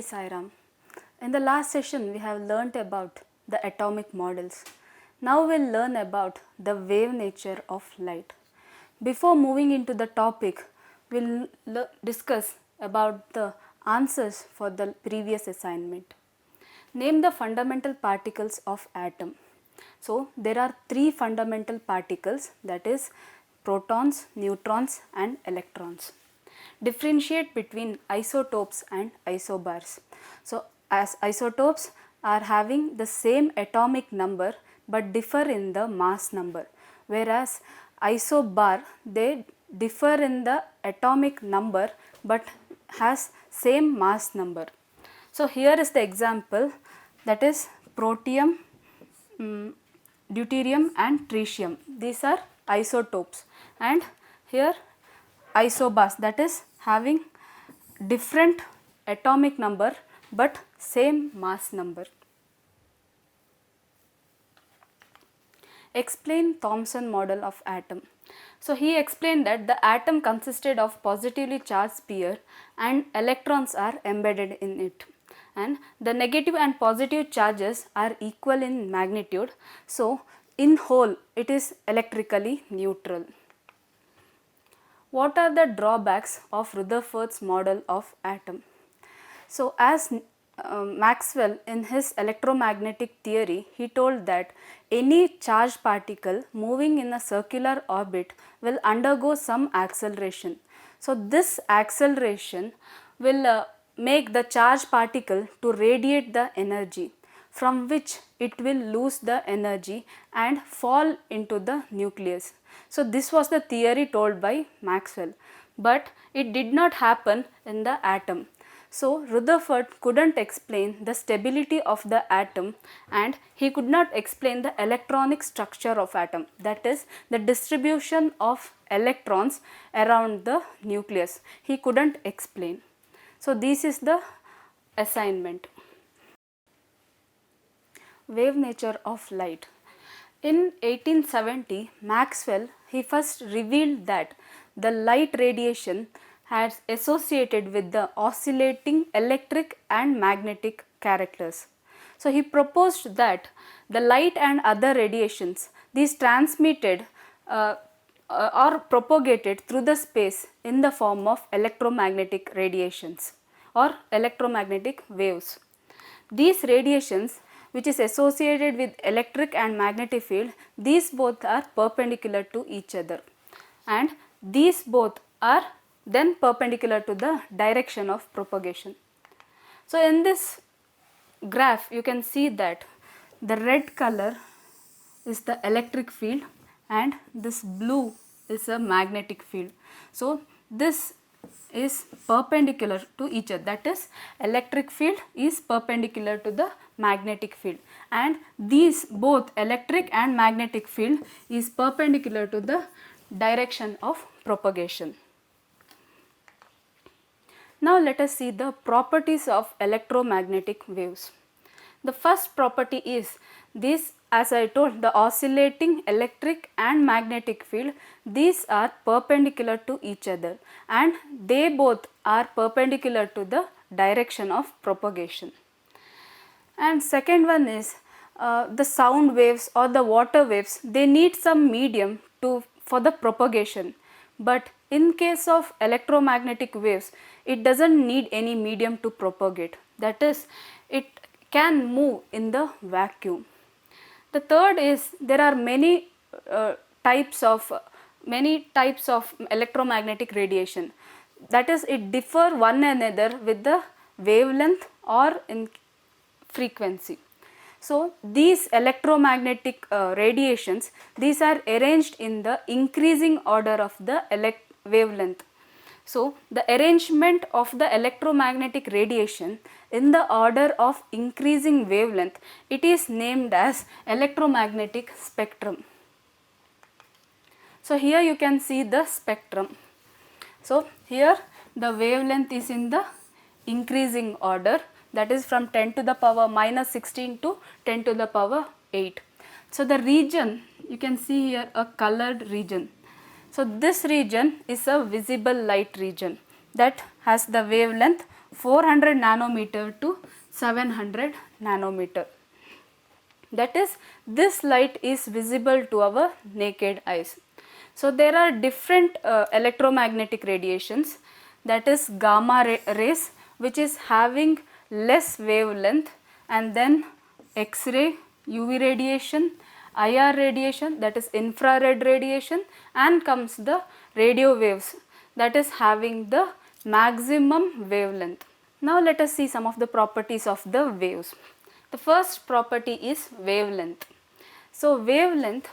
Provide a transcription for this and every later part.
Sai Ram. In the last session we have learnt about the atomic models. Now we'll learn about the wave nature of light. Before moving into the topic, we'll discuss about the answers for the previous assignment. Name the fundamental particles of atom. So there are three fundamental particles, that is protons, neutrons and electrons. Differentiate between isotopes and isobars. So as isotopes are having the same atomic number but differ in the mass number, whereas isobar they differ in the atomic number but has same mass number. So here is the example, that is protium, deuterium and tritium. These are isotopes, and here isobars, that is having different atomic number but same mass number. Explain Thomson model of atom. So he explained that the atom consisted of positively charged sphere and electrons are embedded in it, and the negative and positive charges are equal in magnitude, so in whole it is electrically neutral. What are the drawbacks of Rutherford's model of atom? So as Maxwell in his electromagnetic theory, he told that any charged particle moving in a circular orbit will undergo some acceleration. So this acceleration will make the charged particle to radiate the energy, from which it will lose the energy and fall into the nucleus. So this was the theory told by Maxwell, but it did not happen in the atom. So Rutherford couldn't explain the stability of the atom, and he could not explain the electronic structure of atom, that is the distribution of electrons around the nucleus. He couldn't explain. So this is the assignment. Wave nature of light. In 1870, Maxwell he first revealed that the light radiation has associated with the oscillating electric and magnetic characters. So he proposed that the light and other radiations, these transmitted or propagated through the space in the form of electromagnetic radiations or electromagnetic waves. These radiations, which is associated with electric and magnetic field, these both are perpendicular to each other, and these both are then perpendicular to the direction of propagation. So in this graph you can see that the red color is the electric field and this blue is a magnetic field. So this is perpendicular to each other, that is electric field is perpendicular to the magnetic field, and these both electric and magnetic field is perpendicular to the direction of propagation. Now let us see the properties of electromagnetic waves. The first property is this, as I told, the oscillating electric and magnetic field, these are perpendicular to each other and they both are perpendicular to the direction of propagation. And second one is the sound waves or the water waves, they need some medium for the propagation, but in case of electromagnetic waves it doesn't need any medium to propagate, that is it can move in the vacuum. The third is there are many types of electromagnetic radiation, that is it differ one another with the wavelength or in frequency. So these electromagnetic radiations, these are arranged in the increasing order of the wavelength. So the arrangement of the electromagnetic radiation in the order of increasing wavelength, it is named as electromagnetic spectrum. So here you can see the spectrum. So here the wavelength is in the increasing order, that is from 10 to the power minus 16 to 10 to the power 8. So the region, you can see here a colored region. So this region is a visible light region that has the wavelength 400 nanometer to 700 nanometer. That is, this light is visible to our naked eyes. So there are different electromagnetic radiations, that is gamma rays, which is having less wavelength, and then X-ray, UV radiation, IR radiation, that is infrared radiation, and comes the radio waves, that is having the maximum wavelength. Now let us see some of the properties of the waves. The first property is wavelength. So wavelength,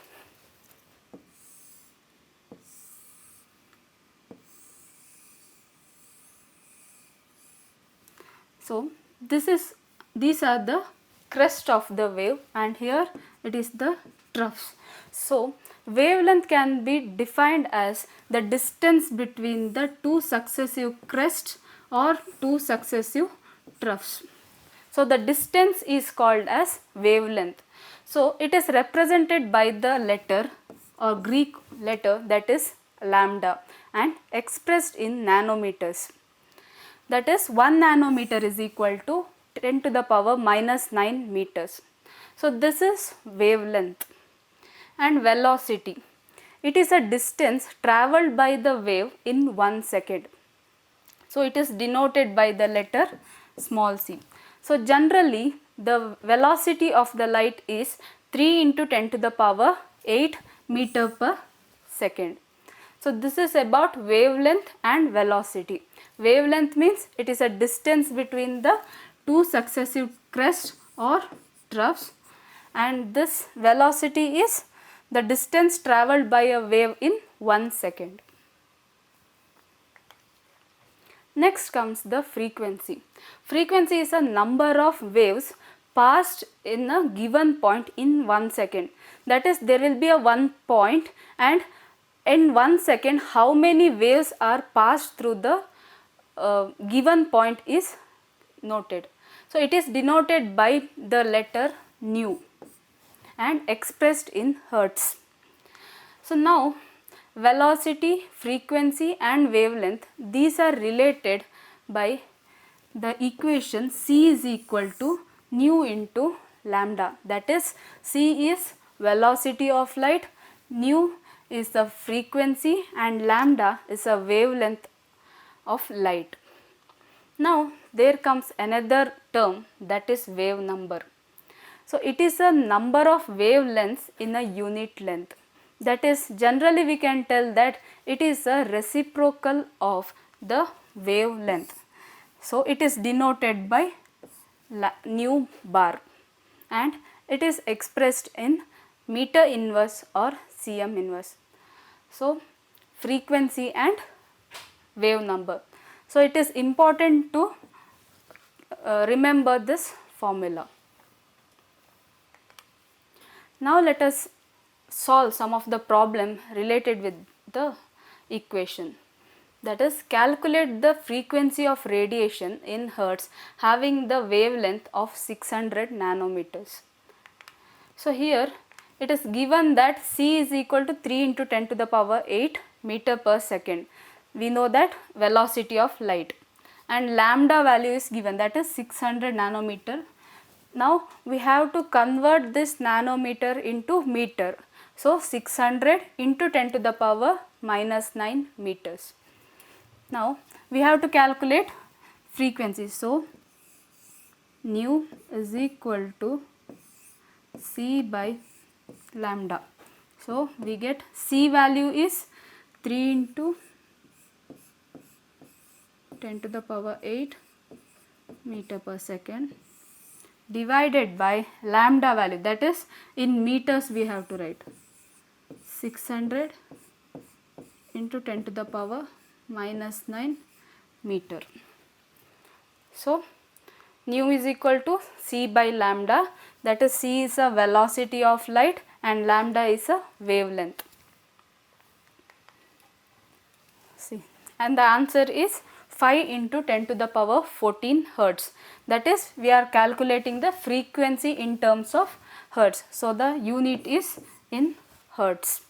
so these are the crest of the wave, and here it is the troughs. So wavelength can be defined as the distance between the two successive crests or two successive troughs. So the distance is called as wavelength. So it is represented by the letter or Greek letter, that is lambda, and expressed in nanometers. That is 1 nanometer is equal to 10 to the power minus 9 meters. So this is wavelength. And velocity, it is a distance travelled by the wave in 1 second. So it is denoted by the letter small c. So generally the velocity of the light is 3 into 10 to the power 8 meter per second. So this is about wavelength and velocity. Wavelength means it is a distance between the two successive crests or troughs, and this velocity is the distance travelled by a wave in 1 second. Next comes the frequency. Frequency is a number of waves passed in a given point in 1 second. That is, there will be a one point, and in 1 second how many waves are passed through the given point is noted. So it is denoted by the letter nu and expressed in hertz. So now velocity, frequency and wavelength, these are related by the equation c is equal to nu into lambda. That is, c is velocity of light, nu is the frequency, and lambda is a wavelength of light. Now there comes another term, that is wave number. So it is a number of wavelengths in a unit length. That is, generally we can tell that it is a reciprocal of the wavelength. So it is denoted by nu bar, and it is expressed in meter inverse or cm inverse. So frequency and wave number. So it is important to remember this formula. Now let us solve some of the problem related with the equation. That is, calculate the frequency of radiation in hertz having the wavelength of 600 nanometers. So here it is given that c is equal to 3 into 10 to the power 8 meter per second. We know that velocity of light, and lambda value is given, that is 600 nanometer. Now we have to convert this nanometer into meter. So 600 into 10 to the power minus 9 meters. Now we have to calculate frequency. So nu is equal to c by lambda. So we get c value is 3 into 10 to the power 8 meter per second divided by lambda value, that is in meters we have to write 600 into 10 to the power minus 9 meter. So nu is equal to c by lambda, that is c is a velocity of light and lambda is a wavelength. See, and the answer is 5 into 10 to the power 14 hertz. That is, we are calculating the frequency in terms of hertz. So the unit is in hertz.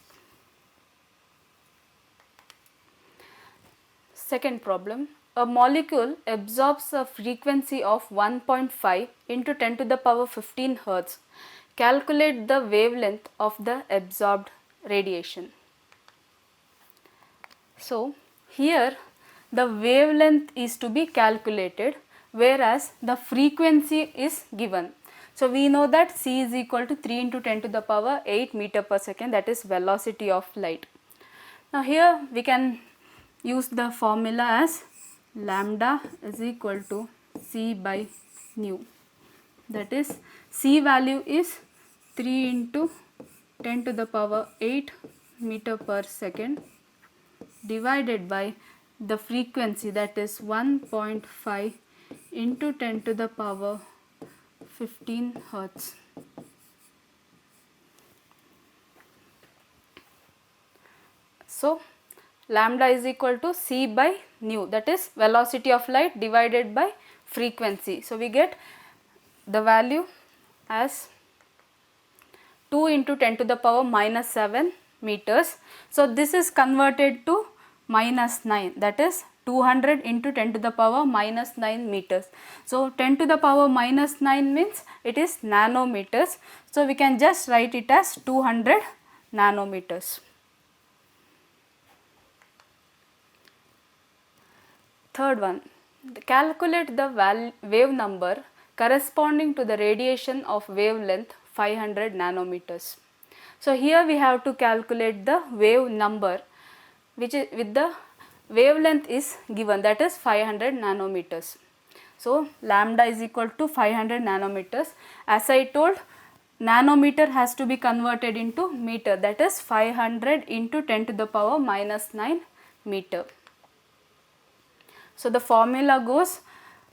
Second problem. a molecule absorbs a frequency of 1.5 into 10 to the power 15 Hertz. Calculate the wavelength of the absorbed radiation. So, here the wavelength is to be calculated, whereas the frequency is given. So, we know that c is equal to 3 into 10 to the power 8 meter per second, that is velocity of light. Now, here we can use the formula as lambda is equal to c by nu, that is c value is 3 into 10 to the power 8 meter per second divided by the frequency, that is 1.5 into 10 to the power 15 Hertz. So, lambda is equal to c by nu, that is velocity of light divided by frequency. So, we get the value as 2 into 10 to the power minus 7 meters. So, this is converted to minus 9, that is 200 into 10 to the power minus 9 meters. So, 10 to the power minus 9 means it is nanometers. So, we can just write it as 200 nanometers. Third one, calculate the wave number corresponding to the radiation of wavelength 500 nanometers. So, here we have to calculate the wave number which is with the wavelength is given, that is 500 nanometers. So, lambda is equal to 500 nanometers. As I told, nanometer has to be converted into meter, that is 500 into 10 to the power minus 9 meter. So, the formula goes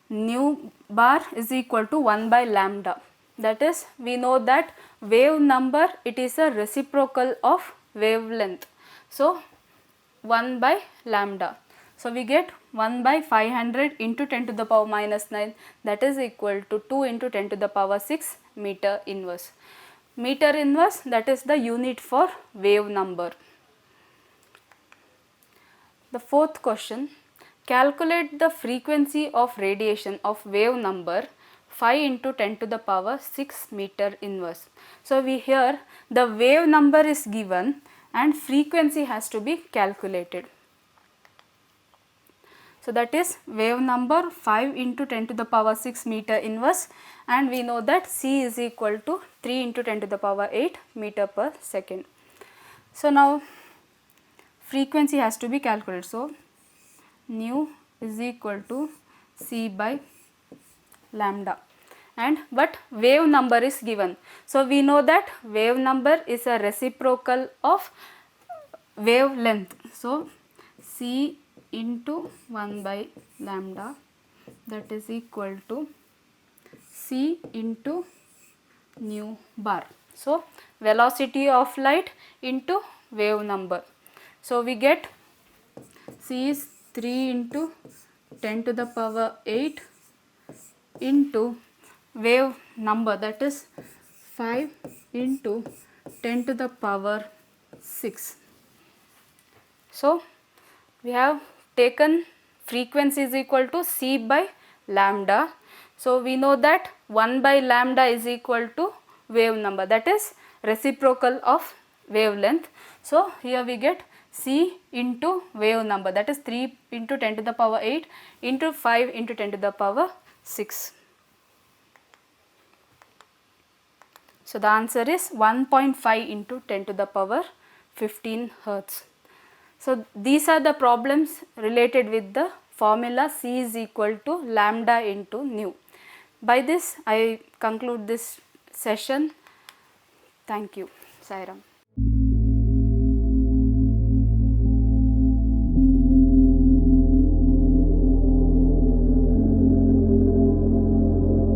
nu bar is equal to 1 by lambda, that is we know that wave number, it is a reciprocal of wavelength. So, 1 by lambda. So, we get 1 by 500 into 10 to the power minus 9, that is equal to 2 into 10 to the power 6 meter inverse. Meter inverse, that is the unit for wave number. The fourth question, calculate the frequency of radiation of wave number 5 into 10 to the power 6 meter inverse. So, we here the wave number is given and frequency has to be calculated. So, that is wave number 5 into 10 to the power 6 meter inverse, and we know that c is equal to 3 into 10 to the power 8 meter per second. So, now frequency has to be calculated. So, nu is equal to c by lambda, and but wave number is given. So, we know that wave number is a reciprocal of wavelength. So, c into 1 by lambda, that is equal to c into nu bar. So, velocity of light into wave number. So, we get c is 3 into 10 to the power 8 into wave number, that is 5 into 10 to the power 6. So, we have taken frequency is equal to c by lambda. So, we know that 1 by lambda is equal to wave number, that is reciprocal of wavelength. So, here we get c into wave number, that is 3 into 10 to the power 8 into 5 into 10 to the power 6. So, the answer is 1.5 into 10 to the power 15 Hertz. So, these are the problems related with the formula c is equal to lambda into nu. By this I conclude this session. Thank you. Sai Ram.